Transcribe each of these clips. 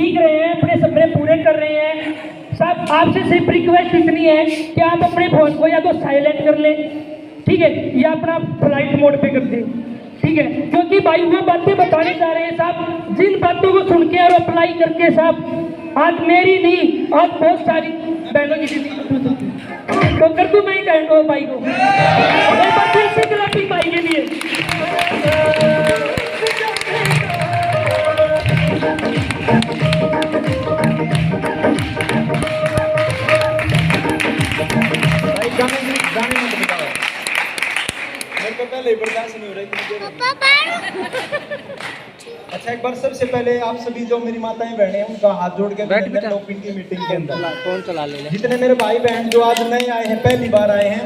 सीख रहे हैं, अपने सपने पूरे कर रहे हैं। सब आपसे सिर्फ रिक्वेस्ट इतनी है कि आप अपने फोन को या तो साइलेंट कर लें, ठीक है, या अपना फ्लाइट मोड पे कर दें, ठीक है, क्योंकि भाई वो बातें बताने जा रहे हैं साहब, जिन बातों को सुन के और अप्लाई करके साहब आज मेरी नहीं, आज बहुत सारी बहनों की जिंदगी तो कर दूं मैं कहूँ भाई को भाई के लिए। पहले बर्दाश्त नहीं हो रही। अच्छा, एक बार सबसे पहले आप सभी जो मेरी माताएं बहनें हैं उनका हाथ जोड़ के ओपन की मीटिंग के अंदर फोन चला ले, जितने मेरे भाई बहन जो आज नए आए हैं, पहली बार आए हैं,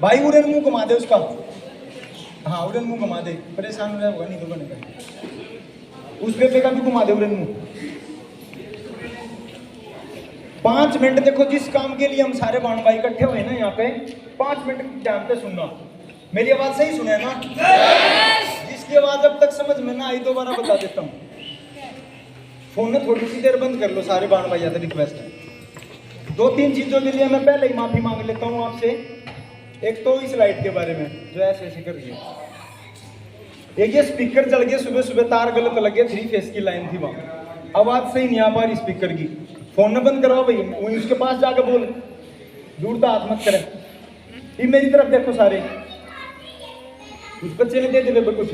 भाई उड़न मुंह घुमा दे उसका। हाँ, उड़न मुंह घुमा दे, परेशान हो जाएगा नहीं तो बनेगा। उस बेबे का भी घुमा दे उड़न मुंह। 5 मिनट देखो, जिस काम के लिए हम सारे बहन भाई इकट्ठे हुए ना यहाँ पे, 5 मिनट ध्यान से सुनना। मेरी आवाज सही सुने ना? जिसकी आवाज अब तक समझ में ना आई दोबारा बता देता हूँ। फोन में थोड़ी सी देर बंद कर लो सारे बाण भाई, ज्यादा रिक्वेस्ट है। 2-3 चीजों के लिए मैं पहले ही माफी मांग लेता हूँ आपसे। एक तो इस लाइट के बारे में जो ऐसे ऐसे कर रही है, एक ये स्पीकर जल गया, सुबह सुबह तार गलत लग गया, 3 फेस की लाइन थी वहां, आवाज सही नहीं आ पा रही स्पीकर की। फोन में बंद कराओ भाई, वही उसके पास जाकर बोल, दूर तो हाथ मत करे। ये मेरी तरफ देखो सारे, उस बच्चे ने दे दे कुछ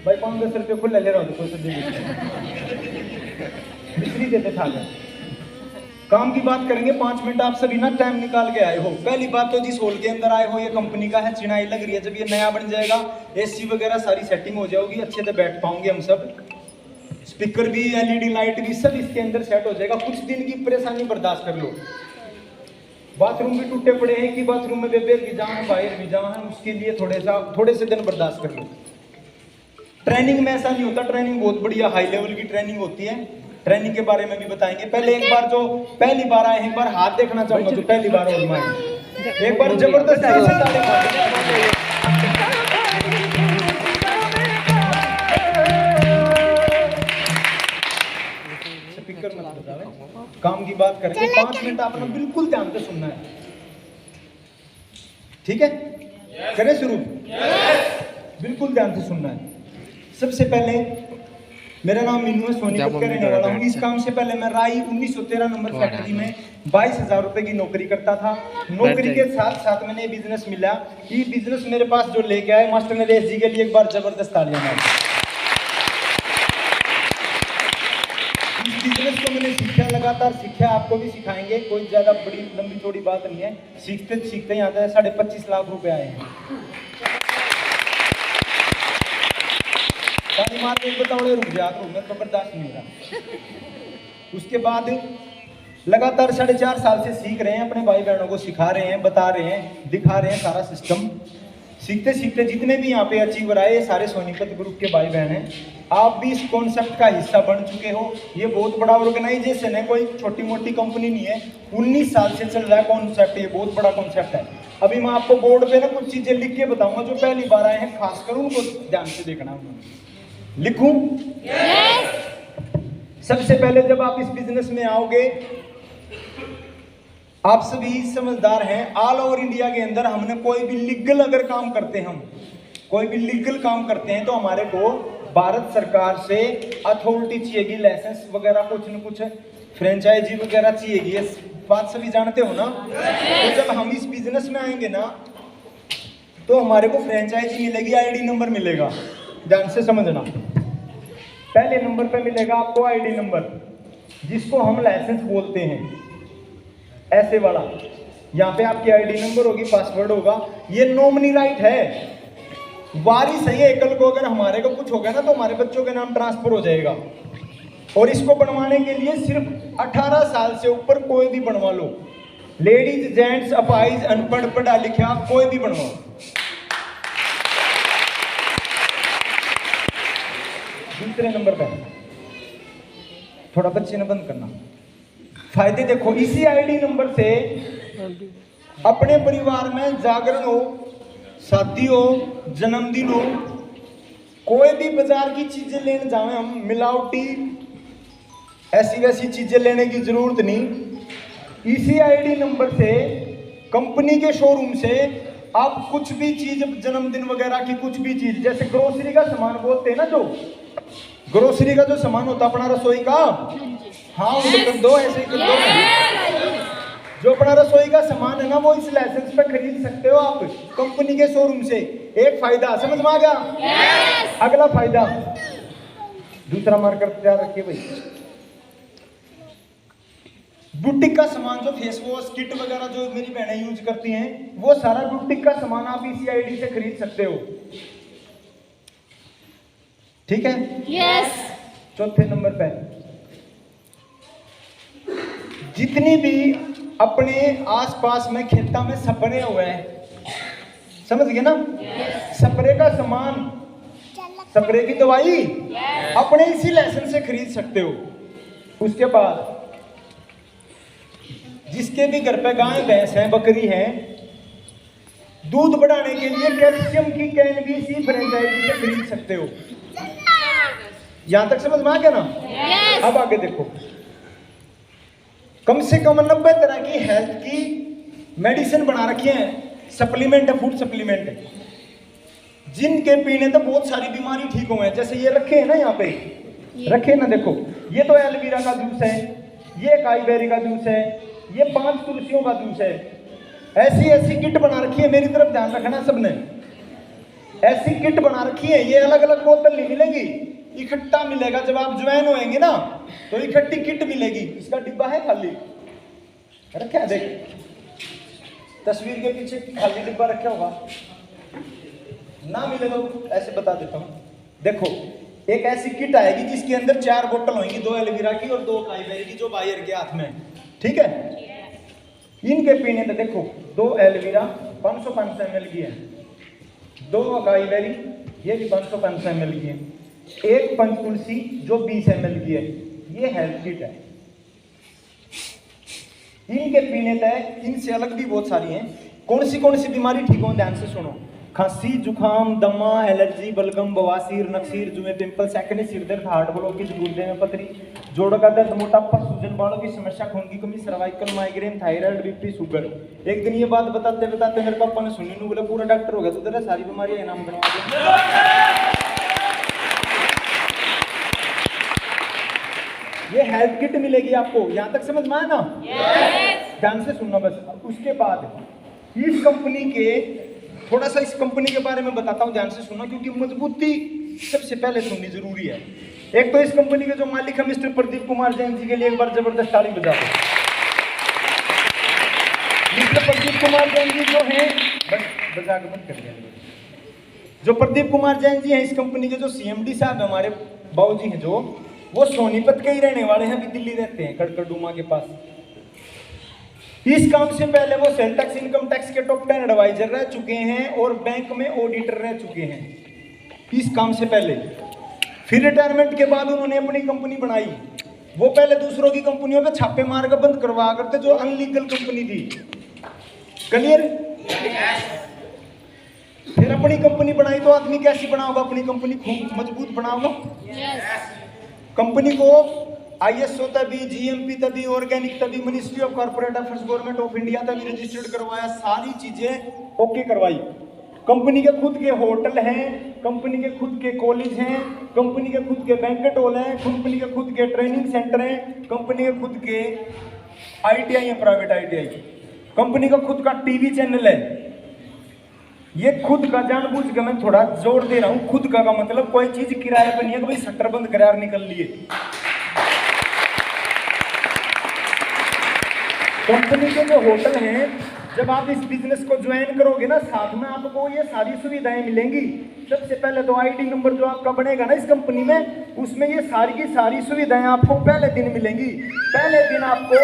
भाई, 5-10 रुपये खुला ले रहा हूँ, मिस्त्री देते था। काम की बात करेंगे, 5 मिनट आप सभी ना टाइम निकाल के आए हो। पहली बात तो जिस हॉल के अंदर आए हो, ये कंपनी का है, चिनाई लग रही है। जब ये नया बन जाएगा, एसी वगैरह सारी सेटिंग हो जाएगी, अच्छे से बैठ पाओगे हम सब। स्पीकर भी, एलईडी लाइट भी, सब इसके अंदर सेट हो जाएगा। कुछ दिन की परेशानी बर्दाश्त कर लो। बाथरूम भी टूटे पड़े हैं कि बाथरूम में बेबे भी जहाँ बाहर भी जहाँ है, उसके लिए थोड़े से दिन बर्दाश्त कर लो। ट्रेनिंग में ऐसा नहीं होता, ट्रेनिंग बहुत बढ़िया हाई लेवल की ट्रेनिंग होती है। ट्रेनिंग के बारे में भी बताएंगे। पहले एक बार जो पहली बार आए हैं, एक बार हाथ देखना चाहूंगा जो पहली बार आए, एक बार जबरदस्त स्पीकर मत बजाओ। काम की बात करके 5 मिनट आपने बिल्कुल ध्यान से सुनना है, ठीक है? करें शुरू? बिल्कुल ध्यान से सुनना है। सबसे पहले मेरा नाम मीनू है, सोनीपत का रहने वाला हूँ। इस काम से पहले मैं राई 1913 नंबर फैक्ट्री में 22,000 रुपए की नौकरी करता था। नौकरी के साथ साथ मैंने बिजनेस मिला। ये बिजनेस मेरे पास जो लेके आए मास्टर नरेश जी के लिए एक बार जबरदस्त तालियां मारो। इस बिजनेस को मैंने सीखा, लगातार सीखा, आपको भी सिखाएंगे। कोई ज्यादा बड़ी लंबी चौड़ी बात नहीं है, सीखते सीखते यहाँ पे 25.5 लाख रुपए आए हैं। बताओ रुक जा, मैं तो बर्दाश्त नहीं हो रहा। उसके बाद लगातार 4.5 साल से सीख रहे हैं, अपने भाई बहनों को सिखा रहे हैं, बता रहे हैं, दिखा रहे हैं सारा सिस्टम। सीखते सीखते जितने भी यहाँ पे अचीवर आए, ये सारे सोनीपत ग्रुप के भाई बहन हैं। आप भी इस कॉन्सेप्ट का हिस्सा बन चुके हो। ये बहुत बड़ा ऑर्गेनाइजेशन है, कोई छोटी मोटी कंपनी नहीं है। 19 साल से चल रहा है कॉन्सेप्ट, ये बहुत बड़ा कॉन्सेप्ट है। अभी मैं आपको बोर्ड पे ना कुछ चीजें लिख के बताऊंगा, जो पहली बार आए हैं खासकर उनको ध्यान से देखना। लिखूं? सबसे पहले जब आप इस बिजनेस में आओगे, आप सभी समझदार हैं। ऑल ओवर इंडिया के अंदर हमने कोई भी लीगल अगर काम करते हैं, हम कोई भी लीगल काम करते हैं, तो हमारे को भारत सरकार से अथॉरिटी चाहिएगी, लाइसेंस वगैरह कुछ न कुछ, फ्रेंचाइजी वगैरह चाहिएगी। ये बात सभी जानते हो ना? तो जब हम इस बिजनेस में आएंगे ना, तो हमारे को फ्रेंचाइजी मिलेगी, आईडी नंबर मिलेगा। ध्यान से समझना। पहले नंबर पे मिलेगा आपको आईडी नंबर, जिसको हम लाइसेंस बोलते हैं, ऐसे वाला। यहाँ पे आपकी आईडी नंबर होगी, पासवर्ड होगा। ये नॉमिनी राइट है, वारिस है ये। कल को अगर हमारे को कुछ हो गया ना, तो हमारे बच्चों के नाम ट्रांसफर हो जाएगा। और इसको बनवाने के लिए सिर्फ 18 साल से ऊपर कोई भी बनवा लो। लेडीज, जेंट्स, अपाहिज, अनपढ़, पढ़ा लिखा, कोई भी बनवाओ। दूसरे नंबर पे थोड़ा बच्चे ने बंद करना। फायदे देखो, इसी आईडी नंबर से अपने परिवार में जागरण हो, शादी हो, जन्मदिन हो, कोई भी बाजार की चीजें लेने जावे हम, मिलावटी ऐसी वैसी चीजें लेने की जरूरत नहीं। ECID नंबर से कंपनी के शोरूम से आप कुछ भी चीज, जन्मदिन वगैरह की कुछ भी चीज, जैसे ग्रोसरी का सामान बोलते हैं ना, जो ग्रोसरी का जो सामान होता है अपना रसोई का, हाँ वो कर दो, ऐसे ही कर दो। जो अपना रसोई का सामान है ना, वो इस लाइसेंस पे खरीद सकते हो आप कंपनी के शोरूम से। एक फायदा समझ में आ गया। अगला फायदा, दूसरा मार्कर तैयार रखिए भाई। बुटीक का सामान, जो फेस वॉश किट वगैरह जो मेरी बहनें यूज करती हैं, वो सारा बुटीक का सामान आप ECID से खरीद सकते हो। ठीक है, यस। चौथे नंबर पे, जितनी भी अपने आसपास में खेता में स्प्रे हुए हैं, समझ गए ना, स्प्रे का सामान, स्प्रे की दवाई अपने इसी लाइसेंस से खरीद सकते हो। उसके बाद जिसके भी घर पे गाय भैंस है, बकरी है, दूध बढ़ाने के लिए कैल्शियम की कैन भी इसी फ्रेंचाइजी से खरीद सकते हो। यहां तक समझ में आ गया ना? यस। अब आगे देखो, कम से कम 90 तरह की हेल्थ की मेडिसिन बना रखी है, सप्लीमेंट है, फूड सप्लीमेंट है, जिनके पीने तो बहुत सारी बीमारी ठीक हुए हैं। जैसे ये रखे हैं ना, यहाँ पे रखे ना, देखो ये तो एलोवेरा का जूस है, ये काईबेरी का जूस है, ये 5 तुलसियों का जूस है। ऐसी ऐसी किट बना रखी है, मेरी तरफ ध्यान रखना सबने, ऐसी किट बना रखी है। ये अलग अलग बोतल नहीं मिलेगी, इकट्ठा मिलेगा। जब आप ज्वाइन होएंगे ना, तो इकट्ठी किट मिलेगी। इसका डिब्बा है खाली, रखा है, देख तस्वीर के पीछे खाली डिब्बा रखा होगा, ना मिले तो ऐसे बता देता हूँ। देखो एक ऐसी किट आएगी जिसके अंदर 4 बोतल होंगी, 2 एलोवेरा की और 2 काईबेरी की, जो बायर के हाथ में, ठीक है। इनके पीने में देखो, 2 एलोवेरा 500 ml की है, 2 काईबेरी ये भी 500 ml की है, 1 पंचतुलसी जो 20 ml की है। ये हेल्थ किट है। इनके पीने तय, इनसे अलग भी बहुत सारी हैं। कौन सी बीमारी ठीक हो, ध्यान से सुनो। खांसी, जुखाम, दमा, एलर्जी, बलगम, बवासीर, नक्सीर, जुए, पिंपल्स, एक्ने, सिर दर्द, हार्ट ब्लॉकेज, गुर्दे में पथरी, जोड़ों का दर्द, मोटापा, सूजन, बालों की समस्या, खून की कमी, cervical, migraine, thyroid, BP, sugar. एक दिन ये बात बताते बताते मेरे पापा ने सुनी, बोला पूरा डॉक्टर हो गया, तो तेरा सारी बीमारियां नाम करवा दे। ये हेल्थ किट मिलेगी आपको। यहां तक समझ में आया ना? ध्यान से सुनना बस। उसके बाद इस कंपनी के, थोड़ा सा इस कंपनी के बारे में बताता हूं, ध्यान से सुनना, क्योंकि मजबूती सबसे पहले सुननी जरूरी है। एक तो इस कंपनी के जो मालिक है मिस्टर प्रदीप कुमार जैन जी के लिए एक बार जबरदस्त ताली बजा दो। मिस्टर प्रदीप कुमार जैन जी जो हैं, बजा के बंद कर दिया, जो प्रदीप कुमार जैन जी हैं इस कंपनी के जो CMD साहब हमारे बाबूजी हैं, जो वो सोनीपत के ही रहने वाले हैं, अभी दिल्ली रहते हैं, कड़कड़डूमा के पास। इस काम से पहले वो सेल टैक्स, इनकम टैक्स के टॉप 10 एडवाइजर रह चुके हैं और बैंक में ऑडिटर रह चुके हैं इस काम से पहले। फिर रिटायरमेंट के बाद उन्होंने अपनी कंपनी बनाई। वो पहले दूसरों की कंपनियों पे छापे मार कर बंद करवा करते, जो अनलीगल कंपनी थी। क्लियर? फिर अपनी कंपनी बनाई, तो आदमी कैसी बनाओगा अपनी कंपनी? खूब मजबूत बनाओगा। कंपनी को ISO तभी, GMP तभी, ऑर्गेनिक तभी, ministry of corporate affairs, government of India तभी रजिस्टर्ड करवाया, सारी चीजें ओके करवाई। कंपनी के खुद के होटल हैं, कंपनी के खुद के कॉलेज हैं, कंपनी के खुद के बैंकेट हॉल हैं, कंपनी के खुद के ट्रेनिंग सेंटर हैं, कंपनी के खुद के ITI है, प्राइवेट ITI, कंपनी का खुद का TV चैनल है। ये खुद का, जानबूझ के मैं थोड़ा जोर दे रहा हूँ, खुद का मतलब कोई चीज किराए पर नहीं है कि भाई शटर बंद करार निकल लिए। कंपनी के जो होटल हैं, जब आप इस बिजनेस को ज्वाइन करोगे ना, साथ में आपको ये सारी सुविधाएं मिलेंगी। सबसे पहले तो ID नंबर जो आपका बनेगा ना इस कंपनी में, उसमें ये सारी की सारी सुविधाएं आपको पहले दिन मिलेंगी। पहले दिन आपको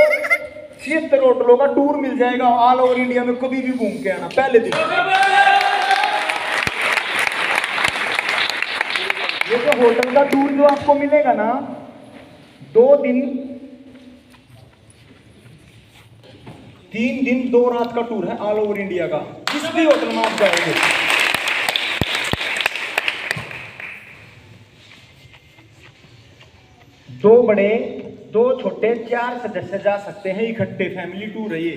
76 होटलों का टूर मिल जाएगा, ऑल ओवर इंडिया में कभी भी घूम के आना पहले दिन। ये जो होटल का टूर जो आपको मिलेगा ना, 2 दिन 3 दिन 2 रात का टूर है ऑल ओवर इंडिया का, जिस भी होटल में आप जाएंगे। दो बड़े 2 छोटे 4 सदस्य जा सकते हैं इकट्ठे, फैमिली टूर है ये।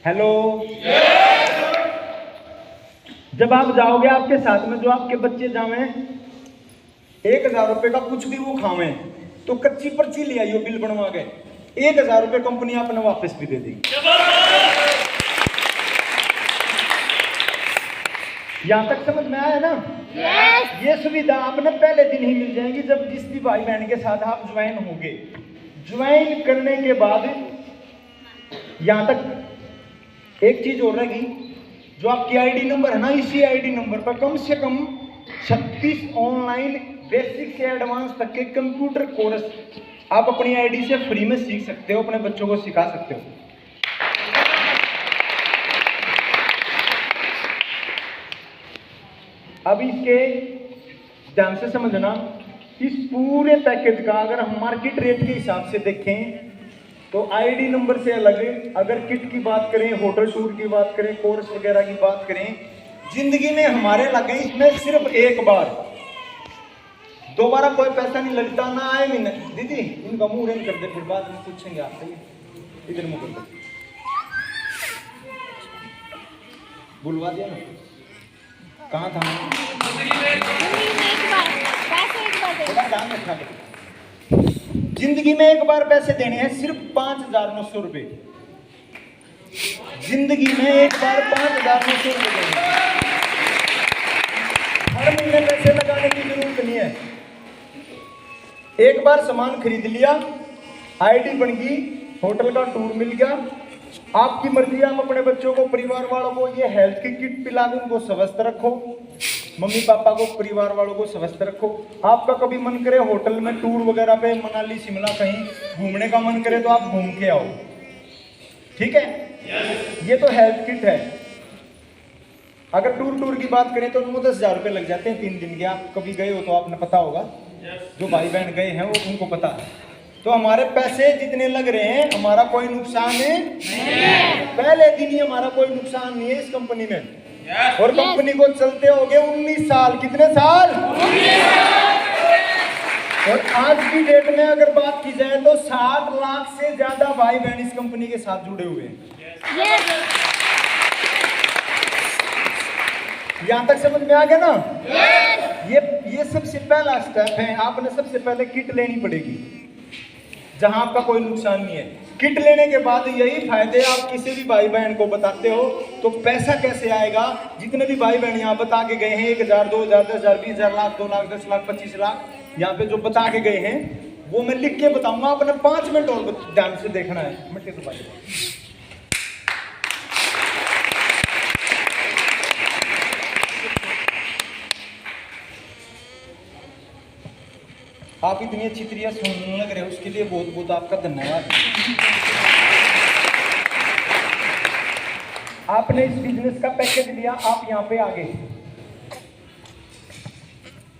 हेलो, जब आप जाओगे आपके साथ में जो आपके बच्चे जावे 1000 रुपए का कुछ भी वो खावे तो कच्ची पर्ची ले आइयो बिल बनवा के, 1000 रुपए कंपनी आपने वापस भी दे देगी। यहां तक समझ में आया ना? ये सुविधा आपने पहले दिन ही मिल जाएगी जब जिस भी भाई बहन के साथ आप ज्वाइन होंगे। ज्वाइन करने के बाद यहां तक एक चीज और रहेगी, जो आपकी आईडी नंबर है ना, इसी आईडी नंबर पर कम से कम 36 ऑनलाइन बेसिक से एडवांस तक के कंप्यूटर कोर्स आप अपनी आईडी से फ्री में सीख सकते हो, अपने बच्चों को सिखा सकते हो। अब इसके ध्यान से समझना, इस पूरे पैकेज का अगर हम मार्केट रेट के हिसाब से देखें तो आईडी नंबर से अलग, अगर किट की बात करें, होटल टूर की बात करें, कोर्स वगैरह की बात करें, जिंदगी में हमारे लगे इसमें सिर्फ एक बार, दोबारा कोई पैसा नहीं लगता ना आए महीने। दीदी इनका मुंह रेन कर दे, फिर बाद में पूछेंगे आपसे, इधर मुंह कर दे, बुलवा दिया ना, कहाँ था? जिंदगी में एक बार पैसे देने हैं सिर्फ 5,900 रुपए। जिंदगी में एक बार 5,900 रुपए देने हैं, हर महीने पैसे लगाने की जरूरत नहीं है। एक बार सामान खरीद लिया, आईडी बन गई, होटल का टूर मिल गया, आपकी मर्जी, आप अपने बच्चों को, परिवार वालों को ये हेल्थ की किट पिला दो, उनको स्वस्थ रखो, मम्मी पापा को, परिवार वालों को स्वस्थ रखो। आपका कभी मन करे होटल में टूर वगैरह पे, मनाली शिमला कहीं घूमने का मन करे तो आप घूम के आओ, ठीक है? ये तो हेल्थ किट है। अगर टूर की बात करें तो 9-10 हज़ार रुपये लग जाते हैं 3 दिन के। आप कभी गए हो तो आपने पता होगा, जो भाई बहन गए हैं वो उनको पता है। तो हमारे पैसे जितने लग रहे हैं हमारा कोई नुकसान नहीं, पहले दिन ही हमारा कोई नुकसान नहीं है इस कंपनी में। और कंपनी को चलते हो गए 19 साल। कितने साल? 19 साल। और आज की डेट में अगर बात की जाए तो 7 लाख से ज्यादा भाई बहन इस कंपनी के साथ जुड़े हुए हैं। यहां तक समझ में आ गया ना? ये सबसे पहला स्टेप है। आपने सबसे पहले किट लेनी पड़ेगी जहां आपका कोई नुकसान नहीं है। किट लेने के बाद यही फायदे आप किसी भी भाई बहन को बताते हो तो पैसा कैसे आएगा। जितने भी भाई बहन यहाँ बता के गए हैं 1,000, 2,000, 10,000, 20,000, लाख, 2 लाख, 10 लाख, 25 लाख, यहाँ पे जो बता के गए हैं वो मैं लिख के बताऊंगा। आपने 5 मिनट और ध्यान से देखना है। मिट्टी तो भाई आप इतनी अच्छी तरीके सुनने लग रहे हो, उसके लिए बहुत बहुत आपका धन्यवाद। आपने इस बिजनेस का पैकेज लिया, आप यहाँ पे आ गए,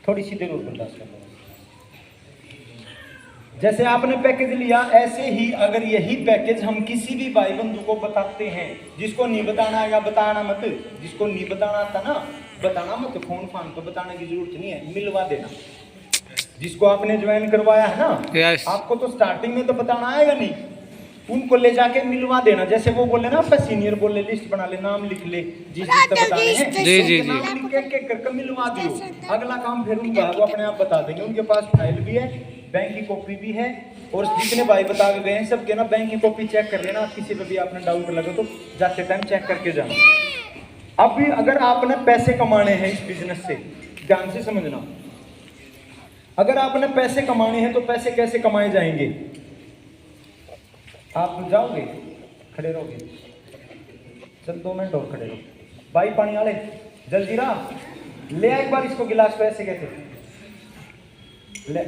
थोड़ी सी देर और बर्दाश्त कर लो। जैसे आपने पैकेज लिया, ऐसे ही अगर यही पैकेज हम किसी भी भाई बंधु को बताते हैं, जिसको नहीं बताना आएगा बताना मत, जिसको नहीं बताना आता ना बताना मत, फोन फान तो बताने की जरूरत नहीं है, मिलवा देना। जिसको आपने ज्वाइन करवाया है ना, आपको तो स्टार्टिंग में तो बताना आएगा नहीं, उनको ले जाके मिलवा देना। जैसे वो बोले ना, आपका सीनियर बोले लिस्ट बना ले, नाम लिख ले, जिस बताने हैं जी नाम लिख के करके मिलवा दियो। अगला काम फिर उनका वो अपने आप बता देंगे। उनके पास फाइल भी है, बैंक की कॉपी भी है, और जितने भाई बता के गए हैं सबके ना बैंक की कॉपी चेक कर लेना। किसी पे भी आपने डाउट लगे तो जाते टाइम चेक करके जाना। अब भी अगर आपने पैसे कमाने हैं इस बिजनेस से, ध्यान से समझना, अगर आपने पैसे कमाने हैं तो पैसे कैसे कमाए जाएंगे? आप जाओगे, खड़े रहोगे, चल 2 मिनट और खड़े रहो। भाई पानी वाले जल्दी रहा ले आ एक बार इसको, गिलास को ऐसे कहते ले।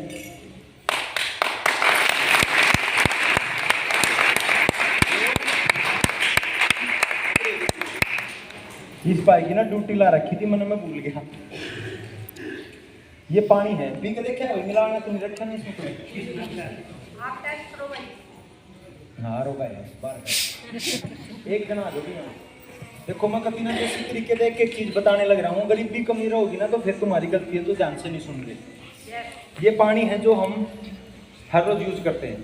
इस भाई की ना ड्यूटी ला रखी थी, मैंने भूल गया। ये पानी है, पी के देखा है, मिलाना तुम रखा नहीं इसमें। आप टेस्ट करो भाई। हाँ रो भाई, बार एक जना दो। देखो मैं कभी ना जैसे तरीके से एक चीज बताने लग रहा हूँ, गरीबी कमी रहोगी ना तो फिर तुम्हारी गलती है, तो ध्यान से नहीं सुन रहे। ये पानी है जो हम हर रोज यूज करते हैं।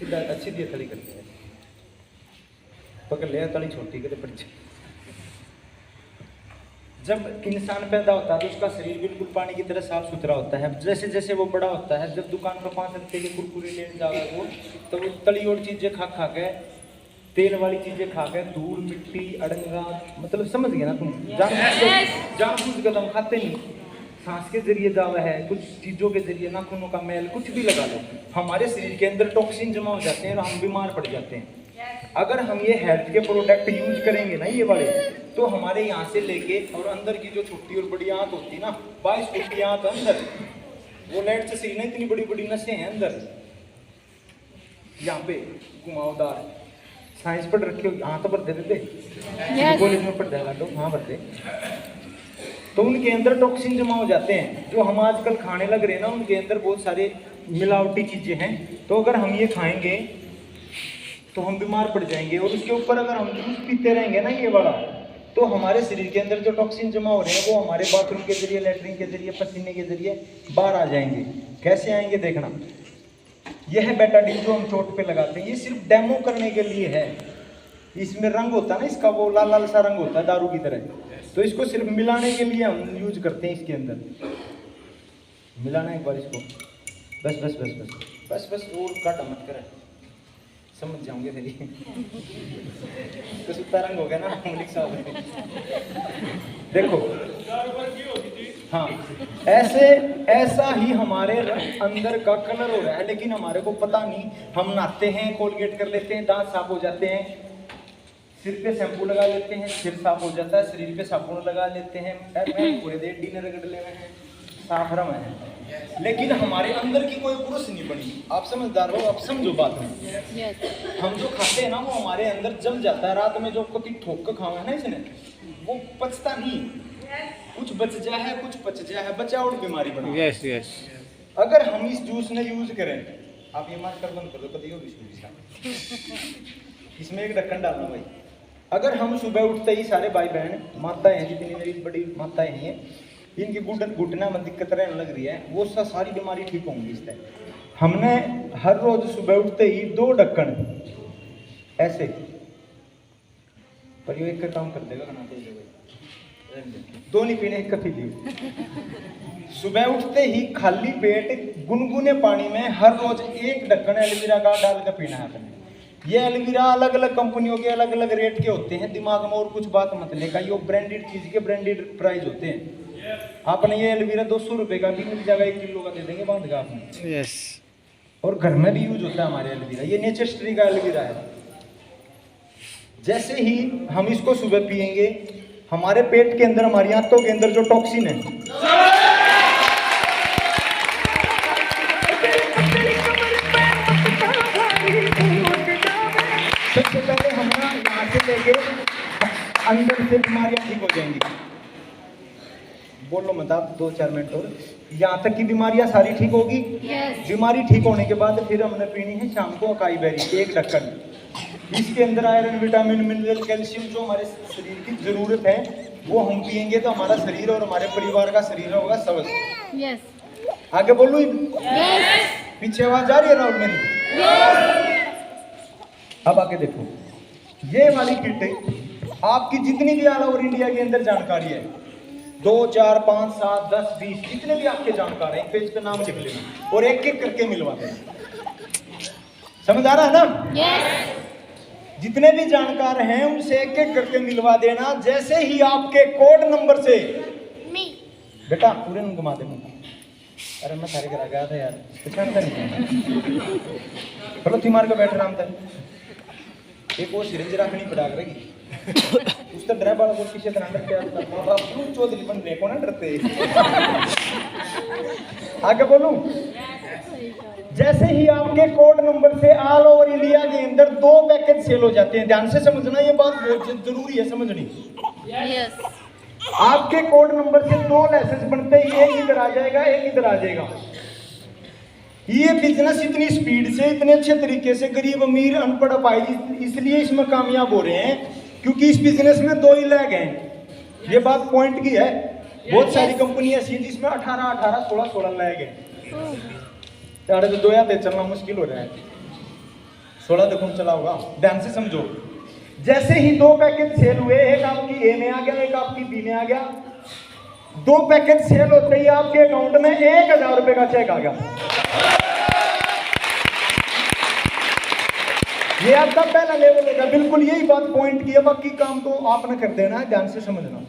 सीधा सीधी तली करते हैं, पकड़ लिया तली छोटी करे पड़। जब इंसान पैदा होता है तो उसका शरीर बिल्कुल पानी की तरह साफ सुथरा होता है। जैसे जैसे वो बड़ा होता है, जब दुकान पर 5 रुपये के कुरकुरे लेने जाएगा वो, तो वो तली और चीज़ें खा खा के, तेल वाली चीज़ें खा के, धूल मिट्टी अड़ंगा, मतलब समझ गए ना तुम, जान कुछ कदम खाते नहीं, सांस के जरिए जावा है, कुछ चीज़ों के जरिए, नाखूनों का मैल, कुछ भी लगा लो, हमारे शरीर के अंदर टॉक्सिन जमा हो जाते हैं और हम बीमार पड़ जाते हैं। अगर हम ये हेल्थ के प्रोडक्ट यूज करेंगे ना ये वाले, तो हमारे यहाँ से लेके और अंदर की जो छोटी और बड़ी आंत होती है ना, 22 फुट की आंत अंदर, वो नेट से सही ना, इतनी बड़ी बड़ी नसें हैं अंदर, यहाँ पे घुमावदार, साइंस पढ़ रखी होगी, हाँ तो भर दे देते, कॉलेज में पढ़ जाएगा तो हाँ भर दे। तो उनके अंदर टॉक्सिन जमा हो जाते हैं, जो हम आजकल खाने लग रहे हैं ना, उनके अंदर बहुत सारे मिलावटी चीजें हैं। तो अगर हम ये खाएंगे तो हम बीमार पड़ जाएंगे, और उसके ऊपर अगर हम जूस पीते रहेंगे ना ये वाला, तो हमारे शरीर के अंदर जो टॉक्सिन जमा हो रहे हैं वो हमारे बाथरूम के जरिए, लेटरिन के जरिए, पसीने के जरिए बाहर आ जाएंगे। कैसे आएंगे देखना। यह है बेटाडीन जो हम चोट पे लगाते हैं, ये सिर्फ डेमो करने के लिए है। इसमें रंग होता है ना इसका, वो लाल लाल सा रंग होता है दारू की तरह, तो इसको सिर्फ मिलाने के लिए हम यूज करते हैं। इसके अंदर मिलाना एक बार इसको, बस बस बस बस बस बस, और काटा मत करें, समझ जाओगे फिर तो सुता रंग हो गया ना मलिक साहब। देखो हाँ, ऐसा ही हमारे अंदर का कलर हो रहा है, लेकिन हमारे को पता नहीं। हम नहाते हैं, कोलगेट कर लेते हैं, दांत साफ हो जाते हैं, सिर पे शैम्पू लगा लेते हैं, सिर साफ हो जाता है, शरीर पे साबुन लगा लेते हैं, पूरे देर डिनर रगड़ ले रहे हैं, साफ रम है, लेकिन हमारे अंदर की कोई पुरुष नहीं बनी। आप समझदार हो, आप समझो बात में। हम जो खाते हैं ना वो हमारे अंदर जम जाता है। रात में जो कभी ठोक कर खावा है ना इसने, वो पचता नहीं, कुछ बच जाए है, कुछ पच जाए है, बचा और बीमारी बना। Yes yes. अगर हम इस जूस ने यूज करें, आप ये मार कर बंद कर दो, कभी होगी इसमें एक ढक्कन डालना भाई। अगर हम सुबह उठते ही सारे भाई बहन माताएं हैं, जितनी मेरी बड़ी माताएं हैं, इनकी घुटना में दिक्कत रहने लग रही है, वो सारी बीमारी ठीक होंगी इससे। हमने हर रोज सुबह उठते ही 2 ढक्कन ऐसे, पर ये एक का काम कर देगा ना, तो 2 नहीं पीने, एक का पी लियो। सुबह उठते ही खाली पेट गुनगुने पानी में हर रोज 1 ढक्कन एलोवेरा का डाल कर पीना है आपने। ये एलोवेरा अलग अलग कंपनियों के अलग अलग रेट के होते हैं, दिमाग में और कुछ बात मत लेगा, ये ब्रांडेड चीज के ब्रांडेड प्राइस होते हैं। आपने ये एलोवेरा 200 रुपए का भी मिल जाएगा, 1 किलो का दे देंगे बांध का आपने। यस। और घर में भी यूज होता है हमारे एलोवेरा, ये नेचर स्ट्री का एलोवेरा है। जैसे ही हम इसको सुबह पिएंगे, हमारे पेट के अंदर, हमारी आंतों के अंदर जो टॉक्सिन है, सबसे पहले हमारा यहाँ से लेके अंदर से बीमारियां ठीक हो जाएंगी। बोलो मत आप 2-4 मिनट और, यहाँ तक की बीमारियां सारी ठीक होगी। बीमारी ठीक होने के बाद फिर हमने पीनी है शाम को अकाई बेरी 1 ढक्कन। इसके अंदर आयरन, विटामिन, मिनरल, कैल्शियम जो हमारे शरीर की जरूरत है वो हम पिएंगे तो हमारा शरीर और हमारे परिवार का शरीर होगा स्वस्थ। आगे बोलूं? पीछे आवाज आ रही है राहुल मेरी? अब आगे देखो, ये वाली किट आपकी जितनी भी ऑल ओवर इंडिया के अंदर जानकारी है, 2, 4, 5, 7, 10, 20 जितने भी आपके जानकार हैं, पेज पे नाम लिख लेना और एक एक करके मिलवा देना। समझ आ रहा है ना? जितने भी जानकार हैं उनसे एक एक करके मिलवा देना। जैसे ही आपके कोड नंबर से बेटा पूरे न घुमा दे। अरे मैं सारे करा गया था यार, पहचानता नहीं। चलो तीमार का बैठ राम तक एक और सिरिंज रखनी पड़ा करेगी उस तो ड्राइव वाला को पीछे तरह रख के माँ बाप चौधरी बनने को ना डरते। आगे बोलूं? जैसे ही आपके कोड नंबर से ऑल ओवर इंडिया के अंदर 2 पैकेज सेल हो जाते हैं। ध्यान से समझना, ये बात बहुत जरूरी है समझनी। आपके कोड नंबर से 2 लाइसेंस बनते ही, एक इधर आ जाएगा, एक इधर आ जाएगा। ये बिजनेस इतनी स्पीड से, इतने अच्छे तरीके से गरीब अमीर अनपढ़ भाई इसलिए इसमें कामयाब हो रहे हैं क्योंकि इस बिजनेस में 2 ही लैग हैं। ये बात पॉइंट की है। बहुत सारी कंपनी ऐसी है जिसमें 18, 16 लैग है। साढ़े तो 2 या चलना मुश्किल हो रहा है। 16 देखो चला होगा, ध्यान से समझो। जैसे ही 2 पैकेज सेल हुए, एक आपकी ए में आ गया, एक आपकी बी में आ गया। 2 पैकेज सेल होते ही आपके अकाउंट में 1000 रुपए का चेक आ गया। ये आपका पहला लेवल होगा। बिल्कुल यही बात पॉइंट की है, बाकी काम तो आपने कर देना है, ध्यान से समझना।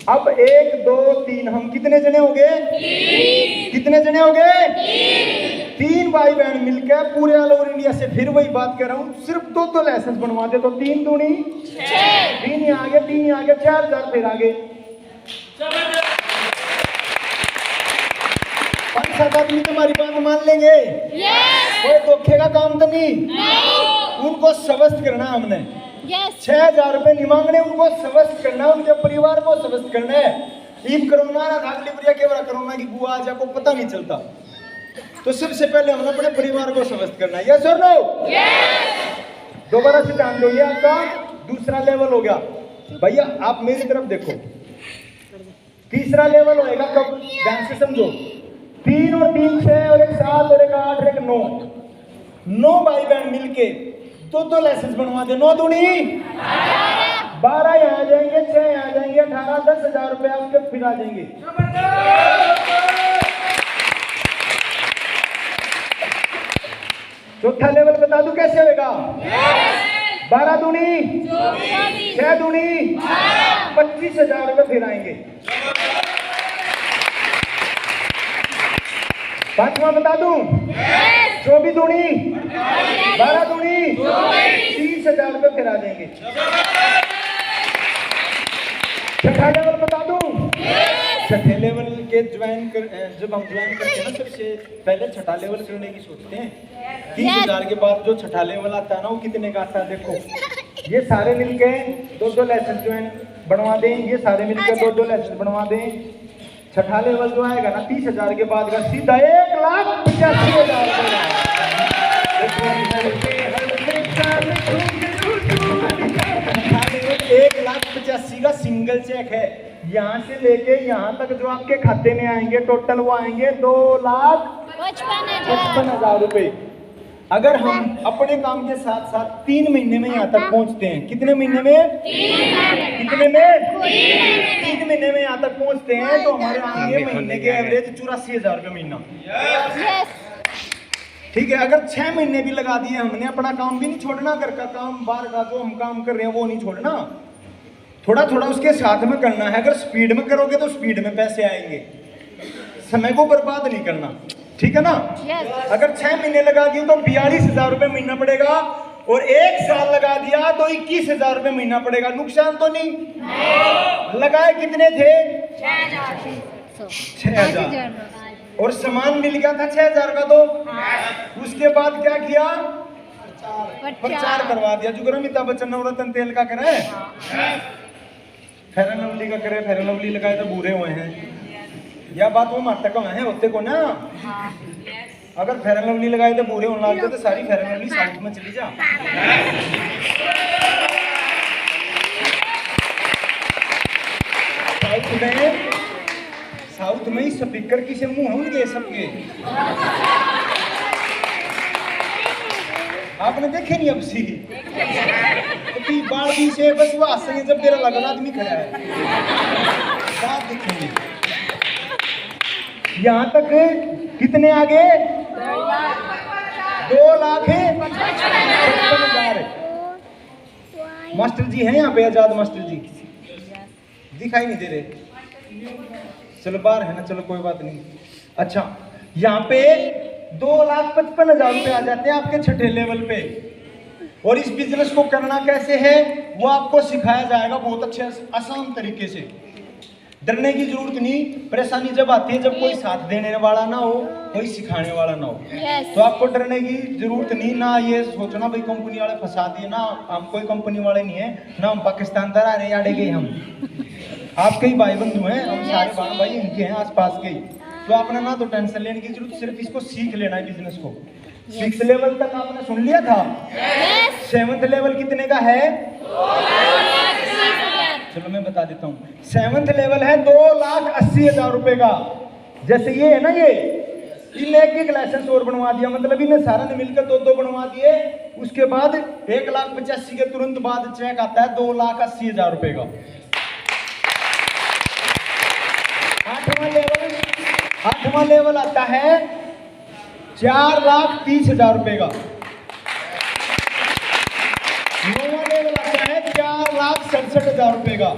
अब 1 2 3 हम कितने जने हो गए? 3। कितने जने हो गए? 3 भाई बहन मिलकर पूरे ऑल ओवर इंडिया से। फिर वही बात कर रहा हूँ, सिर्फ 2 लाइसेंस बनवा दे तो 3 दूनी 6, 3 ही आगे 3 ही आगे 4000 फिर आगे 5-7 आदमी तुम्हारी बात मान लेंगे। कोई धोखे का काम तो नहीं। उनको स्वस्थ करना हमने। 6000 रुपए नहीं मांगने, उनको स्वस्थ करना, उनके परिवार को स्वस्थ करना है। ईब कोरोना ना था, लिबरिया के बारे कोरोना की बुआ आज आपको पता नहीं चलता। तो सबसे पहले हमने अपने परिवार को स्वस्थ करना है। यस और नो? दोबारा से ध्यान दो, ये आपका दूसरा लेवल हो गया। भैया आप मेरी तरफ देखो, तीसरा लेवल होएगा कब? ध्यान से समझो। 3 और 3 6 और 1 7 और 1 8 और 1 9, 9 भाई बहन मिलके 2 लाइसेंस बनवा दे। 9 दूनी 12 यहाँ आ जाएंगे, 6 यहाँ आ जाएंगे, 18 10,000 रुपए आपके फिर आ जाएंगे। चौथा लेवल बता दूं कैसे होगा? 12 दूनी 6 दूनी 25,000 रुपए फिर आएंगे। 5वां बता दूं? 24 दूनी 12 दूनी 30,000 रुपए फिर आ जाएंगे। 6ठा लेवल बता दूं? 6ठे लेवल के जब हम ज्वाइन करते हैं ना, सबसे पहले 6ठा लेवल करने की सोचते हैं। 30,000 के बाद जो 6ठा लेवल आता है ना, वो कितने का आता है? देखो, ये सारे मिलके 2 लाइसेंस ज्वाइन बनवा दें, ये सारे मिलकर 2 लाइसेंस बनवा दें। 6ठा लेवल जो आएगा ना 30,000 के बाद का सीधा 1,85,000 1,85,000 का सिंगल चेक है। यहाँ से लेके यहाँ तक जो आपके खाते में आएंगे टोटल वो आएंगे 2,55,000 रुपए। अगर हम अपने काम के साथ साथ 3 महीने में यहाँ तक पहुँचते हैं, कितने महीने में? कितने में? 3 महीने में यहाँ तक पहुँचते हैं तो हमारे आएंगे महीने के एवरेज 84,000 रुपये महीना। ठीक है, अगर 6 महीने भी लगा दिए हमने, अपना काम भी नहीं छोड़ना, घर का काम बाहर का जो हम काम कर रहे हैं वो नहीं छोड़ना, थोड़ा थोड़ा उसके साथ में करना है। अगर स्पीड में करोगे तो स्पीड में पैसे आएंगे, समय को बर्बाद नहीं करना, ठीक है ना? अगर 6 महीने लगा दिए तो 42,000 रुपये महीना पड़ेगा, और 1 साल लगा दिया तो 21,000 रुपये महीना पड़ेगा। नुकसान तो नहीं? लगाए कितने थे? 6,000, और सामान मिल गया था 6,000 का। तो उसके बाद क्या किया? प्रचार करवा दिया। जो अमिताभ बच्चन ने रतन तेल का करे, फेयर एंड लवली का करे, फेयर एंड लवली लगाए तो बुरे हुए हैं। यह बात वो मारता कम है होते को ना। अगर फेयर एंड लवली लगाए तो बुरे होने लगते तो सारी फेयर एंड लवली साउथ में चली जा। साउथ में ही स्पीकर किसे मुंह होंगे सबके, आपने देखे नहीं? अब सी बाढ़ से बस वो हंसेंगे जब तेरा लगन आदमी खड़ा है, साफ दिखेंगे। यहाँ तक कितने आगे? 2,55,000। मास्टर जी हैं यहाँ पे? आजाद मास्टर जी दिखाई नहीं दे रहे। चलो बाहर है ना, चलो कोई बात नहीं। अच्छा, यहाँ पे 2,55,000 रुपए आ जाते हैं आपके 6ठे लेवल पे। और इस बिजनेस को करना कैसे है वो आपको सिखाया जाएगा बहुत अच्छे आसान तरीके से। डरने की जरूरत नहीं। परेशानी जब आती है जब कोई साथ देने वाला ना हो, कोई सिखाने वाला ना हो, तो आपको डरने की जरूरत नहीं। ना ये सोचना भाई कंपनी वाले फंसा दिए, ना हम कोई कंपनी वाले नहीं है, ना हम पाकिस्तान तरह आ रहे आड़े गए। हम आपके ही भाई बंधु हैं, हम सारे भाई इनके हैं आसपास के ही। तो आपने ना तो टेंशन लेने की जरूरत, सिर्फ इसको सीख लेना है बिजनेस को। 6 लेवल तक आपने सुन लिया था। 7th लेवल कितने का है? चलो मैं बता देता हूँ। 7th लेवल है 2,80,000 रुपए का। जैसे ये है ना, ये इन्हें एक लाइसेंस और बनवा दिया, मतलब इन्हें सारा ने मिलकर 2-2 बनवा दिए। उसके बाद 1,85,000 के तुरंत बाद चेक आता है 2,80,000 रुपए का। 8वां लेवल आता है 4,30,000 रुपए का। 9वां लेवल आता है 4,67,000 रुपए का।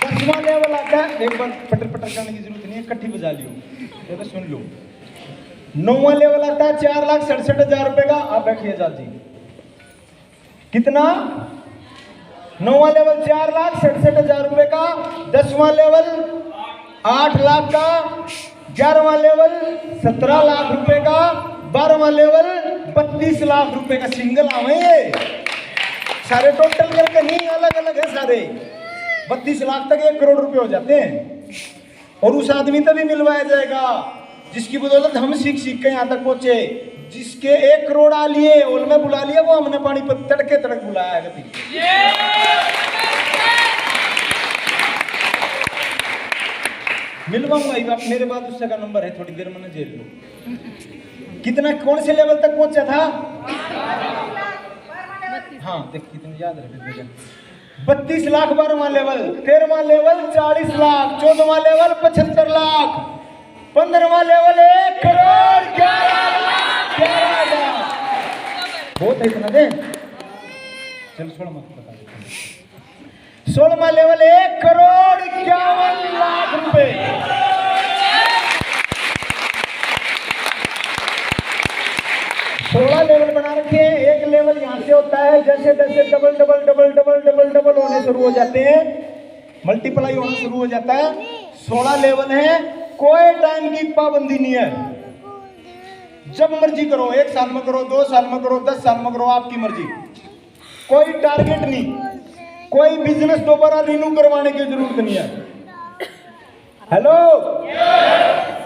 10वां लेवल आता है, एक बार पटर पटर करने की जरूरत नहीं है, इकट्ठी बजा लियो, ये तो सुन लो। 9वां लेवल आता है 4,67,000 रुपए का। आप बैठिए आजाद जी, कितना? 9वां लेवल 4,67,000 रुपए का। 10वां लेवल 8 लाख का। 11वां लेवल 17 लाख रुपए का। 12वां लेवल 32 लाख रुपए का। सिंगल आवे ये सारे, टोटल करके नहीं, अलग अलग है सारे। 32 लाख तक 1 करोड़ रुपए हो जाते हैं। और उस आदमी तभी मिलवाया जाएगा जिसकी बदौलत हम सीख के यहाँ तक पहुंचे। जिसके 1 करोड़ आ लिए, ओल में बुला लिया, वो हमने पानी पर तड़के तड़क बुलाया है कभी। मिलवाऊंगा आप, मेरे बाद उससे का नंबर है, थोड़ी देर में जेल लो। कितना, कौन से लेवल तक पहुंचा था? हाँ देख, कितने याद रखे। 32 लाख 12वां लेवल। 13वां लेवल 40 लाख। 14वां लेवल 75 लाख। 15वां लेवल 1 करोड़ 11,00,000। बहुत है इतना दे, चल छोड़ मत बता। 16वां लेवल 1 करोड़ 51 लाख रुपए। 16 लेवल बना रखे हैं। एक लेवल यहाँ से होता है, जैसे जैसे double double double double double double होने शुरू हो जाते हैं, मल्टीप्लाई होना शुरू हो जाता है। 16 लेवल है, कोई टाइम की पाबंदी नहीं है, जब मर्जी करो। 1 साल में करो, 2 साल में करो, 10 साल में करो, आपकी मर्जी। कोई टारगेट नहीं, कोई बिजनेस दोबारा रिन्यू करवाने की जरूरत नहीं है। हेलो,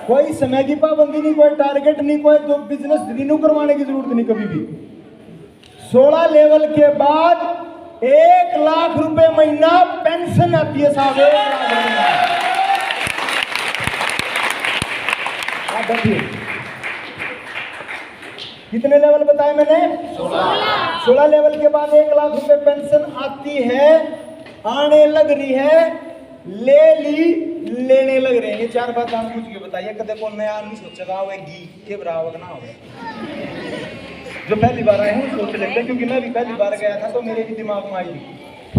कोई समय की पाबंदी नहीं, कोई टारगेट नहीं, कोई बिजनेस रिन्यू करवाने की जरूरत नहीं कभी भी। 16 लेवल के बाद 1 लाख रुपए महीना पेंशन आती है साहब। 1 लाख रुपए। आप बैठिए। कितने लेवल बताए मैंने? 16 लेवल के बाद 1 लाख रुपए पेंशन आती है, आने लग रही है, ले ली, लेने लग रहे हैं। ये 4 बात आप पूछ के बताइए, कदे कौन नया आदमी सोचेगा होगी के बराबर ना हो। जो पहली बार आए हैं सोच लेते हैं, क्योंकि मैं भी पहली बार गया था तो मेरे भी दिमाग में आई।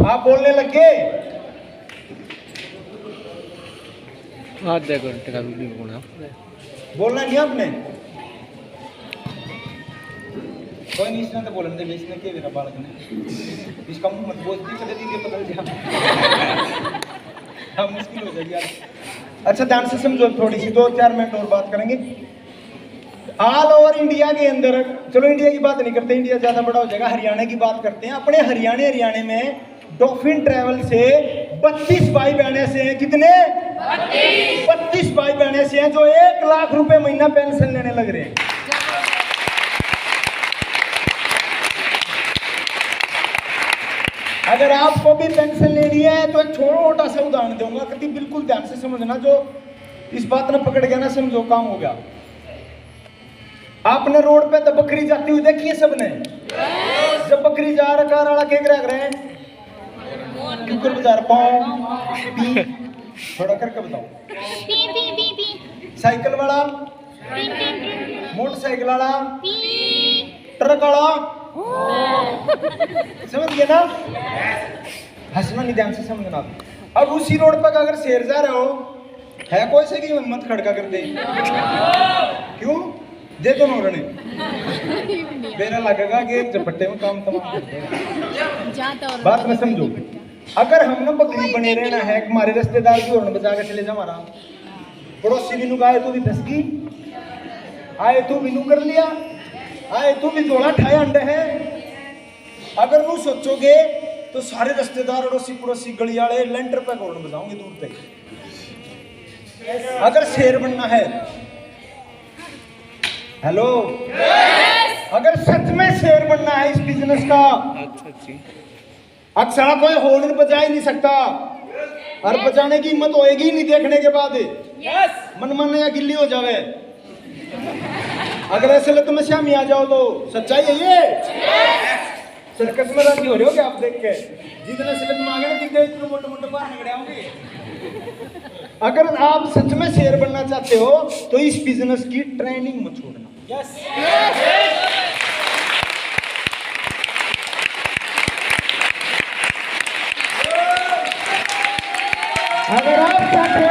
आप बोलने लग गए। आधे घंटे का वीडियो बना, बोलना नहीं आपने? कोई नहीं, इसने तो बोलने दे, इसने क्या मेरा बालक ने इसका मुंह मत बोलती, कदे दीजिए बदल दिया। हाँ, मुश्किल हो जाएगी यार। अच्छा ध्यान से समझो, थोड़ी सी 2-4 मिनट और बात करेंगे। ऑल ओवर इंडिया के अंदर, चलो इंडिया की बात नहीं करते, इंडिया ज्यादा बड़ा हो जाएगा, हरियाणा की बात करते हैं। अपने हरियाणा में डॉल्फिन ट्रैवल से 32 भाई बहने से हैं। कितने? 32 भाई बहने से हैं जो 1 लाख रुपए महीना पेंशन लेने लग रहे हैं। अगर आपको भी पेंशन लेनी है तो एक छोटा सा उदाहरण दूंगा, कभी बिल्कुल ध्यान से समझना। जो इस बात ने पकड़ गया ना, समझो काम हो गया। आपने रोड पे तो बकरी जाती हुई देखी है सबने? जब बकरी जा रहा, कार वाला क्या कर रहे हैं? क्यों बजा रहा? पी थोड़ा करके बताओ। साइकिल वाला, मोटरसाइकिल वाला, ट्रक वाला, समझ गए ना? हंसना नहीं, ध्यान से समझना। अब उसी रोड पर अगर शेर जा रहे हो, है कोई से की हिम्मत खड़का कर दे? क्यों? दे दो नौरने, मेरा लगेगा कि झपट्टे में काम तमाम कर देगा। बात में समझो। अगर हमने बकरी बने रहना है, हमारे रिश्तेदार की हॉर्न बजा के चले जा, हमारा पड़ोसी भी नुका आए तो भी फंस गई, आए तो भी नू कर लिया, आए तू भी जोड़ा ठाए अंडे है। अगर नू सोचोगे तो सारे रिश्तेदार, अड़ोसी पड़ोसी, गली वाले लेंटर पे हॉर्न बजाओगे दूर पे। अगर शेर बनना है, हेलो, अगर सच में शेर बनना है इस बिजनेस का, अक्सर कोई हॉर्न बजा ही नहीं सकता, और बजाने की हिम्मत होएगी नहीं देखने के बाद। मन या गिल्ली हो जावे। अगर ऐसे लत में श्यामी आ जाओ तो सच्चाई है ये। सर्कस में राजी हो रहे हो क्या आप देख के? जितने सिलत में आ गए जितने इतने मोटे मोटे बाहर निकले होंगे। अगर आप सच में शेर बनना चाहते हो तो इस बिजनेस की ट्रेनिंग मत छोड़ना। यस। अगर आप चाहते हो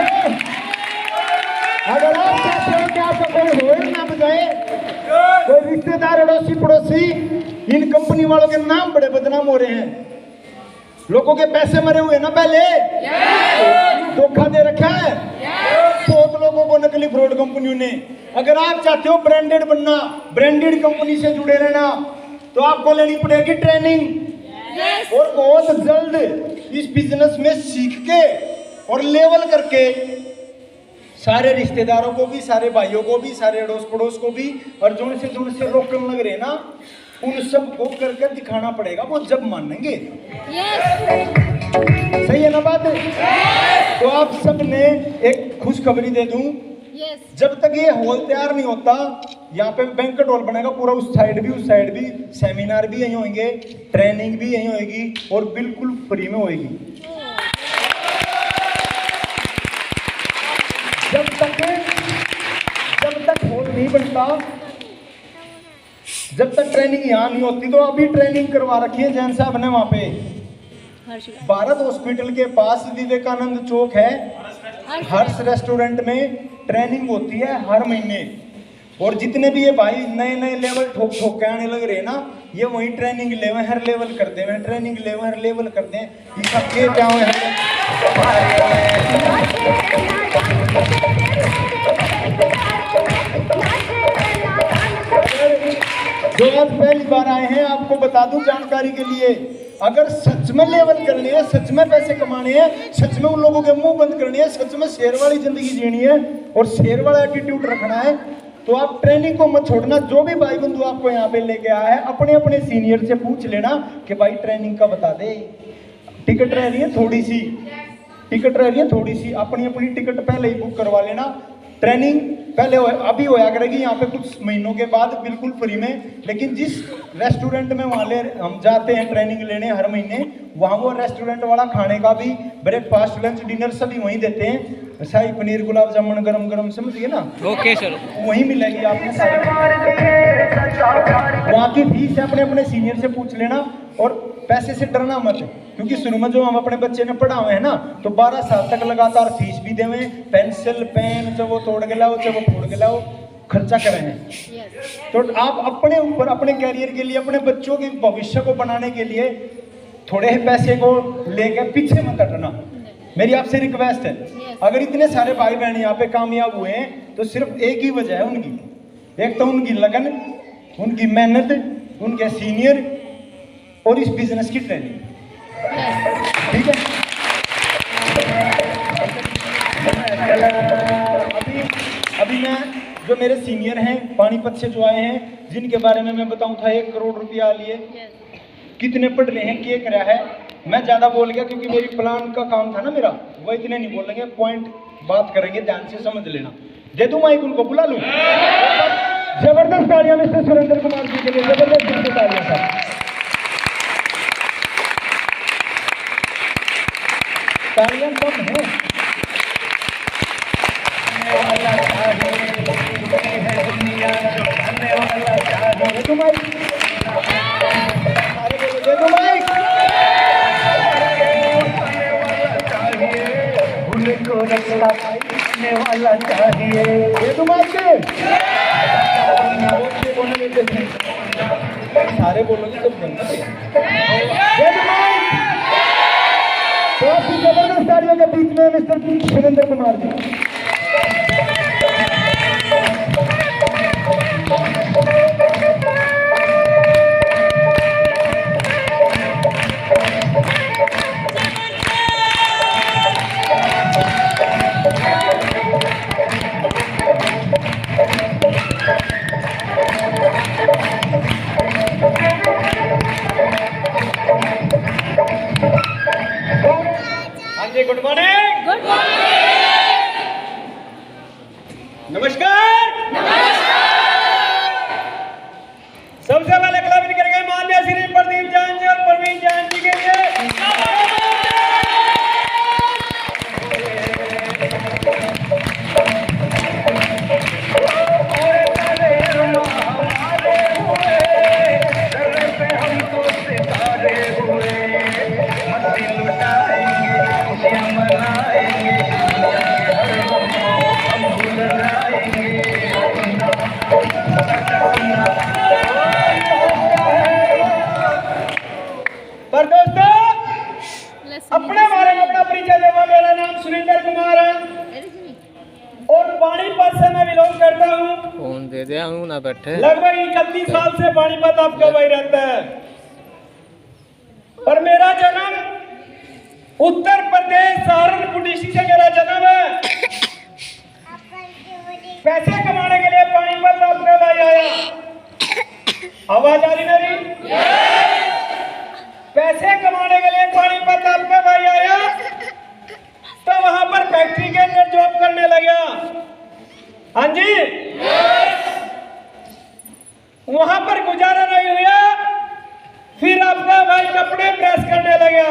कि आपका कोई होए ना बजाए, कोई रिश्तेदार अड़ोसी पड़ोसी, इन कंपनी वालों के नाम बड़े बदनाम हो रहे हैं। लोगों के पैसे मरे हुए ना पहले, धोखा दे रखा है बहुत लोगों को नकली फ्रॉड कंपनियों ने। अगर आप चाहते हो ब्रांडेड बनना, ब्रांडेड कंपनी से जुड़े रहना, तो आपको लेनी पड़ेगी ट्रेनिंग। और बहुत जल्द इस बिजनेस में सीख के और लेवल करके सारे रिश्तेदारों को भी, सारे भाइयों को भी, सारे अड़ोस पड़ोस को भी, और जो से रोकने लग रहे ना, उन सबको कर कर दिखाना पड़ेगा। वो जब मानेंगे। सही है ना बात? तो आप सब ने एक खुशखबरी दे दूं, जब तक ये हॉल तैयार नहीं होता, यहाँ पे बैंक्वेट हॉल बनेगा पूरा, उस साइड भी उस साइड भी, सेमिनार भी यहीं होंगे, ट्रेनिंग भी यहीं होगी और बिल्कुल फ्री में होगी। जब तक हॉल नहीं बनता, जब तक ट्रेनिंग यहाँ नहीं होती, तो अभी ट्रेनिंग करवा रखी है जैन साहब ने वहां पे भारत हॉस्पिटल के पास विवेकानंद चौक है, हर्ष रेस्टोरेंट में ट्रेनिंग होती है हर महीने। और जितने भी ये भाई नए नए लेवल ठोक ठोक के आने लग रहे हैं ना, ये वही ट्रेनिंग लेवल हर लेवल करते हैं, ट्रेनिंग लेवल हर लेवल करते हैं। ये सब के क्या हुए जो आज पहली बार आए हैं, आपको बता दूं जानकारी के लिए, अगर सच में लेवल करनी है, सच में पैसे कमाने हैं, सच में उन लोगों के मुंह बंद करनी है, सच में शेर वाली जिंदगी जीनी है और शेर वाला एटीट्यूड रखना है, तो आप ट्रेनिंग को मत छोड़ना। जो भी भाई बंधु आपको यहाँ पे लेके आया है, अपने अपने सीनियर से पूछ लेना कि भाई ट्रेनिंग का बता दे। टिकट रह रही है थोड़ी सी, अपनी अपनी टिकट पहले ही बुक करवा लेना। ट्रेनिंग पहले अभी होया करेगी यहाँ पे कुछ महीनों के बाद बिल्कुल फ्री में। लेकिन जिस रेस्टोरेंट में हम जाते हैं ट्रेनिंग लेने हर महीने, वहाँ वो रेस्टोरेंट वाला खाने का भी ब्रेकफास्ट लंच डिनर सभी वहीं देते हैं। शाही पनीर गुलाब जामुन गरम गरम, समझिए ना? ओके सर, वहीं मिलेगी आपको सारी। वहाँ की फीस अपने अपने सीनियर से पूछ लेना और पैसे से डरना मत, क्योंकि शुरू में जो हम अपने बच्चे ने पढ़ा हुए हैं ना, तो 12 साल तक लगातार फीस भी देवे, पेंसिल पेन चाहे वो तोड़ के लाओ चाहे वो फोड़ के लाओ, खर्चा कर रहे हैं। तो आप अपने ऊपर, अपने कैरियर के लिए, अपने बच्चों के भविष्य को बनाने के लिए थोड़े ही पैसे को लेकर पीछे मत हटना। मेरी आपसे रिक्वेस्ट है, अगर इतने सारे भाई बहन यहाँ पे कामयाब हुए हैं तो सिर्फ एक ही वजह है उनकी, एक तो उनकी लगन, उनकी मेहनत, उनके सीनियर और इस बिजनेस की ट्रेनिंग। ठीक है? अभी मैं जो मेरे सीनियर हैं पानीपत से जो आए हैं, जिनके बारे में मैं बताऊं था 1 करोड़ रुपया लिए, कितने पढ़ रहे हैं, क्या करा है। मैं ज्यादा बोल गया क्योंकि मेरी प्लान का काम था ना मेरा, वो इतने नहीं बोलेंगे, पॉइंट बात करेंगे, ध्यान से समझ लेना। दे दूं माइक उनको, बुला लूं? जबरदस्त तालियां मिस्टर सुरेंद्र कुमार जी के लिए, जबरदस्त तालियां साहब। तालियां कम है। वाला चाहिए, सारे बोलोगे तो जबरदस्त तालियों के बीच में mister Surendra Kumar ji. Good morning. बैठे। लगभग 31 साल से पानीपत आपका भाई रहता है। पर मेरा जन्म उत्तर प्रदेश सहारनपुर डिस्ट्रिक्ट से मेरा जन्म है। पैसे कमाने के लिए पानीपत आपका भाई आया। आवाज आ रही मेरी? पैसे कमाने के लिए पानीपत आपका भाई आया, तो वहां पर फैक्ट्री के अंदर जॉब करने लगा। हाँ जी, वहां पर गुजारा नहीं हुआ, फिर आपका भाई कपड़े प्रेस करने लगा।